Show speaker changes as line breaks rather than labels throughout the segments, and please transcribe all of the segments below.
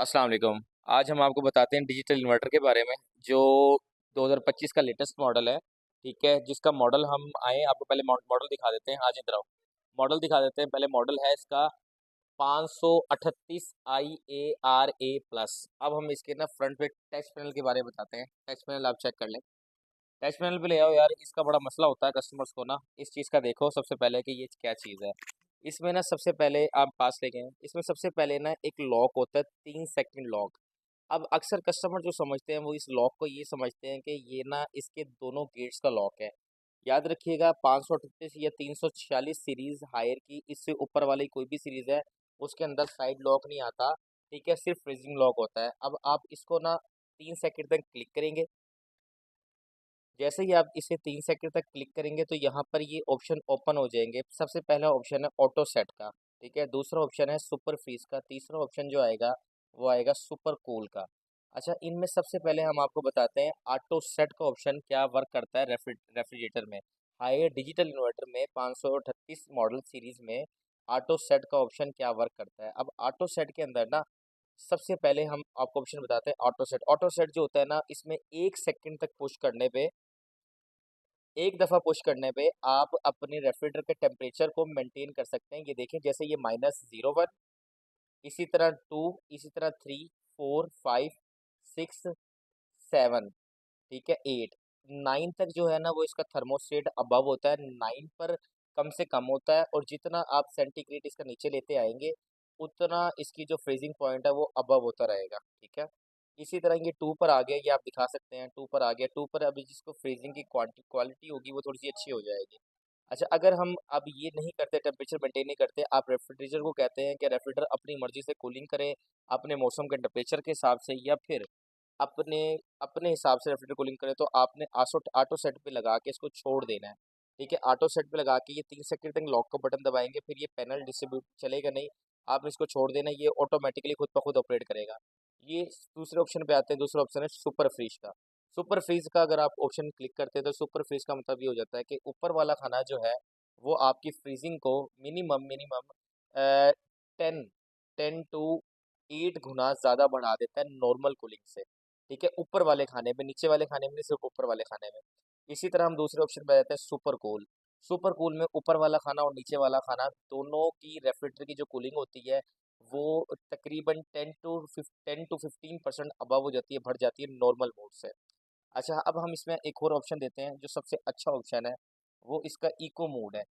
अस्सलाम वालेकुम। आज हम आपको बताते हैं डिजिटल इन्वर्टर के बारे में जो 2025 का लेटेस्ट मॉडल है। ठीक है, जिसका मॉडल हम आए आपको पहले मॉडल दिखा देते हैं। आज इधर आओ, मॉडल दिखा देते हैं। पहले मॉडल है इसका 538 IA RA प्लस। अब हम इसके ना फ्रंट पे टच पैनल के बारे में बताते हैं। टच पैनल आप चेक कर लें। टच पैनल पे ले आओ यार, इसका बड़ा मसला होता है कस्टमर्स को ना इस चीज़ का। देखो सबसे पहले कि ये क्या चीज़ है। इसमें ना सबसे पहले आप पास ले गए, इसमें सबसे पहले ना एक लॉक होता है, 3 सेकंड लॉक। अब अक्सर कस्टमर जो समझते हैं वो इस लॉक को ये समझते हैं कि ये ना इसके दोनों गेट्स का लॉक है। याद रखिएगा 538 या 346 सीरीज हायर की, इससे ऊपर वाली कोई भी सीरीज है उसके अंदर साइड लॉक नहीं आता। ठीक है, सिर्फ फ्रीजिंग लॉक होता है। अब आप इसको ना 3 सेकंड तक क्लिक करेंगे। जैसे ही आप इसे 3 सेकंड तक क्लिक करेंगे तो यहाँ पर ये ऑप्शन ओपन हो जाएंगे। सबसे पहला ऑप्शन है ऑटो सेट का। ठीक है, दूसरा ऑप्शन है सुपर फ्रीज का, तीसरा ऑप्शन जो आएगा वो आएगा सुपर कूल का। अच्छा, इनमें सबसे पहले हम आपको बताते हैं ऑटो सेट का ऑप्शन क्या वर्क करता है रेफ्रिजरेटर में। हाई डिजिटल इन्वर्टर में 538 मॉडल सीरीज में ऑटो सेट का ऑप्शन क्या वर्क करता है। अब ऑटो सेट के अंदर ना सबसे पहले हम आपको ऑप्शन बताते हैं ऑटो सेट। ऑटो सेट जो होता है ना, इसमें 1 सेकंड तक पुश करने पे, एक दफ़ा पुश करने पे आप अपने रेफ्रिजरेटर के टेम्परेचर को मेंटेन कर सकते हैं। ये देखें, जैसे ये -01, इसी तरह 2, इसी तरह 3, 4, 5, 6, 7, ठीक है, 8, 9 तक जो है ना वो इसका थर्मोस्टेट अबव होता है। 9 पर कम से कम होता है, और जितना आप सेंटीग्रेड इसका नीचे लेते आएंगे उतना इसकी जो फ्रीजिंग पॉइंट है वो अबव होता रहेगा। ठीक है, इसी तरह ये 2 पर आ गया, ये आप दिखा सकते हैं 2 पर आ गया। 2 पर अभी जिसको फ्रीजिंग की क्वालिटी होगी वो थोड़ी सी अच्छी हो जाएगी। अच्छा, अगर हम अब ये नहीं करते, टेम्परेचर मेंटेन नहीं करते, आप रेफ्रिजरेटर को कहते हैं कि रेफ्रिजरेटर अपनी मर्जी से कूलिंग करें अपने मौसम के टेम्परेचर के हिसाब से, या फिर अपने अपने हिसाब से रेफ्रिजरेटर कूलिंग करें, तो आपने आसो ऑटो सेट पे लगा के इसको छोड़ देना है। ठीक है, ऑटो सेट पे लगा के ये 3 सेकंड तक लॉक का बटन दबाएंगे, फिर ये पैनल डिस्ट्रीब्यूट चलेगा नहीं। आपने इसको छोड़ देना है, ये ऑटोमेटिकली खुद ब खुद ऑपरेट करेगा। ये दूसरे ऑप्शन पे आते हैं। दूसरा ऑप्शन है सुपर फ्रीज का। सुपर फ्रीज का अगर आप ऑप्शन क्लिक करते हैं तो सुपर फ्रीज का मतलब ये हो जाता है कि ऊपर वाला खाना जो है वो आपकी फ्रीजिंग को मिनिमम मिनिमम 10 टू 8 गुना ज़्यादा बढ़ा देता है नॉर्मल कूलिंग से। ठीक है, ऊपर वाले खाने में, नीचे वाले खाने में नहीं, सिर्फ ऊपर वाले खाने में। इसी तरह हम दूसरे ऑप्शन पे जाते हैं सुपर कूल। सुपर कूल में ऊपर वाला खाना और नीचे वाला खाना दोनों की रेफ्रिजरेटर की जो कूलिंग होती है वो तकरीबन 10 टू 15% अबव हो जाती है, बढ़ जाती है नॉर्मल मोड से। अच्छा, अब हम इसमें एक और ऑप्शन देते हैं जो सबसे अच्छा ऑप्शन है, वो इसका इको मोड है।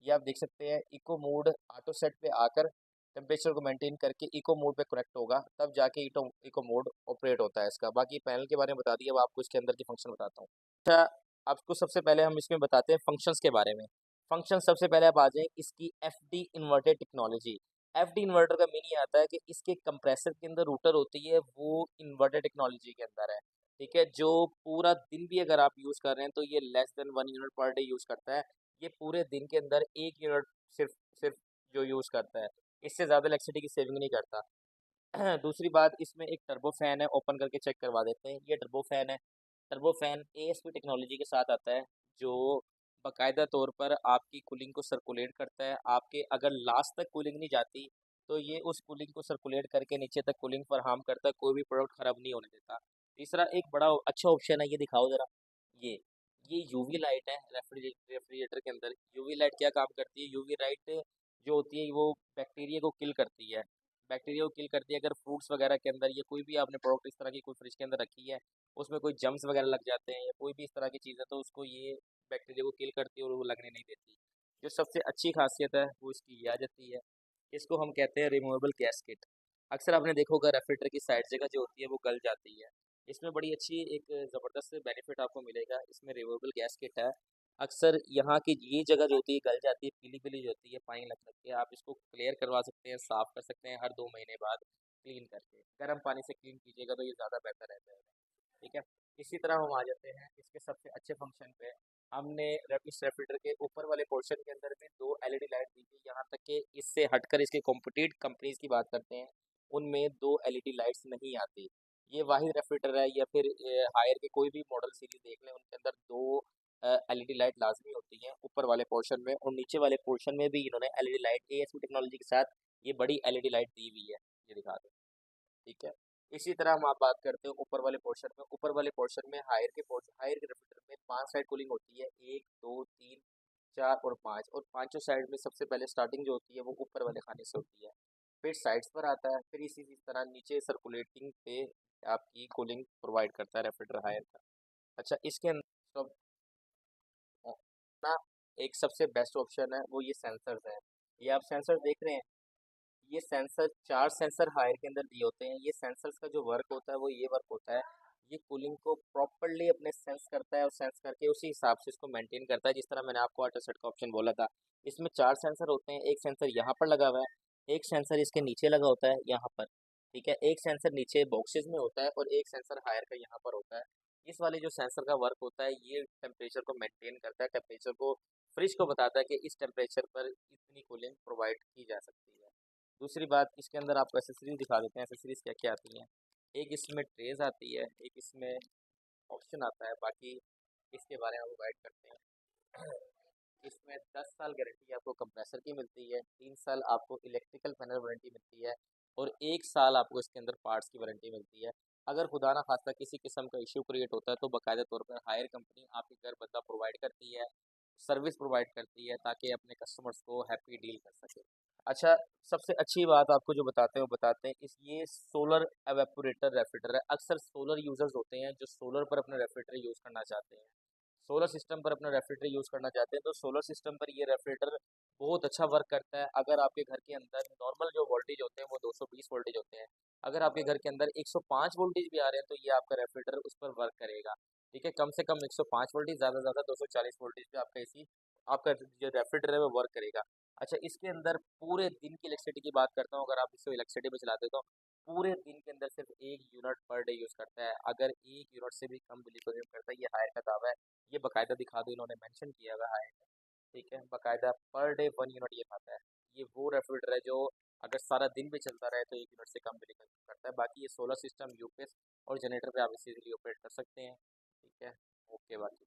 ये आप देख सकते हैं, इको मोड ऑटो सेट पे आकर टेम्परेचर को मेंटेन करके इको मोड पे कनेक्ट होगा, तब जाके इको इको मोड ऑपरेट होता है इसका। बाकी पैनल के बारे में बता दिया, अब आपको इसके अंदर के फंक्शन बताता हूँ। अच्छा, आपको सबसे पहले हम इसमें बताते हैं फंक्शंस के बारे में। फंक्शन सबसे पहले आप आ जाएँ इसकी FD inverter technology. FD inverter का मीनिंग आता है कि इसके कंप्रेसर के अंदर रूटर होती है, वो इन्वर्टर टेक्नोलॉजी के अंदर है। ठीक है, जो पूरा दिन भी अगर आप यूज़ कर रहे हैं तो ये less than 1 unit per day use करता है। ये पूरे दिन के अंदर 1 यूनिट सिर्फ सिर्फ जो यूज़ करता है, इससे ज़्यादा इलेक्ट्रिसिटी की सेविंग नहीं करता। दूसरी बात, इसमें एक टर्बो फैन है, ओपन करके चेक करवा देते हैं। ये टर्बो फैन है। टर्बो फैन एएसपी टेक्नोलॉजी के साथ आता है, जो बाकायदा तौर पर आपकी कूलिंग को सर्कुलेट करता है। आपके अगर लास्ट तक कूलिंग नहीं जाती तो ये उस कूलिंग को सर्कुलेट करके नीचे तक कूलिंग फराहम करता है, कोई भी प्रोडक्ट ख़राब नहीं होने देता। तीसरा एक बड़ा अच्छा ऑप्शन है, ये दिखाओ ज़रा। ये ये यूवी लाइट है रेफ्रिजरेटर के अंदर। यूवी लाइट क्या काम करती है? यूवी लाइट जो होती है वो बैक्टीरिया को किल करती है। बैक्टीरिया को किल करती है। अगर फ्रूट्स वगैरह के अंदर या कोई भी आपने प्रोडक्ट इस तरह की कोई फ्रिज के अंदर रखी है, उसमें कोई जम्स वगैरह लग जाते हैं या कोई भी इस तरह की चीज़ है, तो उसको ये बैक्टीरिया को किल करती है और वो लगने नहीं देती। जो सबसे अच्छी खासियत है वो इसकी ये आ जाती है, इसको हम कहते हैं रिमूवेबल गैस्केट। अक्सर आपने देखा होगा रेफ्रिजरेटर की साइड जगह जो होती है वो गल जाती है। इसमें बड़ी अच्छी एक ज़बरदस्त बेनिफिट आपको मिलेगा, इसमें रिमूवेबल गैस्केट है। अक्सर यहाँ की ये जगह जो होती है गल जाती है, पीली-पीली जो होती है, पानी लग सकती है। आप इसको क्लियर करवा सकते हैं, साफ़ कर सकते हैं हर 2 महीने बाद क्लीन करके। गर्म पानी से क्लीन कीजिएगा तो ये ज़्यादा बेहतर रहता है। ठीक है, इसी तरह हम आ जाते हैं इसके सबसे अच्छे फंक्शन पे। हमने इस रेफ्रिजरेटर के ऊपर वाले पोर्शन के अंदर भी 2 एलईडी लाइट दी थी। यहाँ तक कि इससे हटकर इसके कॉम्पिटिट कंपनीज की बात करते हैं, उनमें 2 एलईडी लाइट्स नहीं आती। ये वाहिद रेफ्रिजरेटर है, या फिर हायर के कोई भी मॉडल सीरीज देख लें, उनके अंदर 2 एलईडी लाइट लाजमी होती हैं ऊपर वाले पोर्शन में, और नीचे वाले पोर्शन में भी इन्होंने एलईडी लाइट एएसपी टेक्नोलॉजी के साथ ये बड़ी एलईडी लाइट दी हुई है। ये दिखा दें। ठीक है। इसी तरह हम आप बात करते हैं ऊपर वाले पोर्शन में। ऊपर वाले पोर्शन में हायर के रेफ्रिजरेटर में 5 साइड कूलिंग होती है, 1 2 3 4 और 5, और पांचों साइड में सबसे पहले स्टार्टिंग जो होती है वो ऊपर वाले खाने से होती है, फिर साइड्स पर आता है, फिर इसी इस तरह नीचे सर्कुलेटिंग पे आपकी कूलिंग प्रोवाइड करता है रेफ्रिजरेटर हायर का। अच्छा, इसके अंदर ना एक सबसे बेस्ट ऑप्शन है वो ये सेंसर्स है। ये आप सेंसर देख रहे हैं, ये सेंसर 4 सेंसर हायर के अंदर दिए होते हैं। ये सेंसर्स का जो वर्क होता है वो ये वर्क होता है, ये कूलिंग को प्रॉपरली अपने सेंस करता है और सेंस करके उसी हिसाब से इसको मेंटेन करता है, जिस तरह मैंने आपको वाटर सेट का ऑप्शन बोला था। इसमें 4 सेंसर होते हैं, एक सेंसर यहाँ पर लगा हुआ है, एक सेंसर इसके नीचे लगा होता है यहाँ पर, ठीक है, एक सेंसर नीचे बॉक्सेस में होता है और एक सेंसर हायर का यहाँ पर होता है। इस वाले जो सेंसर का वर्क होता है ये टेम्परेचर को मेंटेन करता है, टेम्परेचर को फ्रिज को बताता है कि इस टेम्परेचर पर इतनी कूलिंग प्रोवाइड की जा सकती है। दूसरी बात, इसके अंदर आपको एसेसरीज दिखा देते हैं, एसेसरीज क्या क्या आती हैं। एक इसमें ट्रेज आती है, एक इसमें ऑप्शन आता है, बाकी इसके बारे में आपको गाइड करते हैं। इसमें 10 साल गारंटी आपको कंप्रेसर की मिलती है, 3 साल आपको इलेक्ट्रिकल पैनल वारंटी मिलती है और 1 साल आपको इसके अंदर पार्ट्स की वारंटी मिलती है। अगर खुदा ना खास्ता किसी किस्म का इशू क्रिएट होता है तो बाकायदा तौर पर हायर कंपनी आपके घर बंदा प्रोवाइड करती है, सर्विस प्रोवाइड करती है ताकि अपने कस्टमर्स को हैप्पी डील कर सके। अच्छा, सबसे अच्छी बात आपको जो बताते हैं वो बताते हैं इस ये सोलर एवेपोरेटर रेफ्रिजरेटर है। अक्सर सोलर यूज़र्स होते हैं जो सोलर पर अपने रेफ्रिजरेटर यूज़ करना चाहते हैं, सोलर सिस्टम पर अपना रेफ्रिजरेटर यूज़ करना चाहते हैं, तो सोलर सिस्टम पर ये रेफ्रिजरेटर बहुत अच्छा वर्क करता है। अगर आपके घर के अंदर नॉर्मल जो वोल्टेज होते हैं वो 220 वोल्टेज होते हैं, अगर आपके घर के अंदर 105 वोल्टेज भी आ रहे हैं तो ये आपका रेफ्रिजरेटर उस पर वर्क करेगा। ठीक है, कम से कम 105 वोल्टेज, ज़्यादा से ज़्यादा 240 वोल्टेज पे आपका एसी, आपका जो रेफ्रिजरेटर है वो वर्क करेगा। अच्छा, इसके अंदर पूरे दिन की इलेक्ट्रिसिटी की बात करता हूँ, अगर आप इसको इलेक्ट्रिसिटी पे चलाते हो तो पूरे दिन के अंदर सिर्फ 1 यूनिट पर डे यूज़ करता है। अगर 1 यूनिट से भी कम बिजली कंज्यूम करता है, ये हायर का दावा है, ये बाकायदा दिखा दो, इन्होंने मेंशन किया हुआ है। ठीक है, बाकायदा पर डे 1 यूनिट ये खाता है। ये वो रेफ्रिजरेटर है जो अगर सारा दिन भी चलता रहे तो 1 यूनिट से कम बिजली कंज्यूम करता है। बाकी ये सोलर सिस्टम, यूपीएस और जनरेटर पे आप इसे इजीली ऑपरेट कर सकते हैं। ठीक है, ओके बाकी।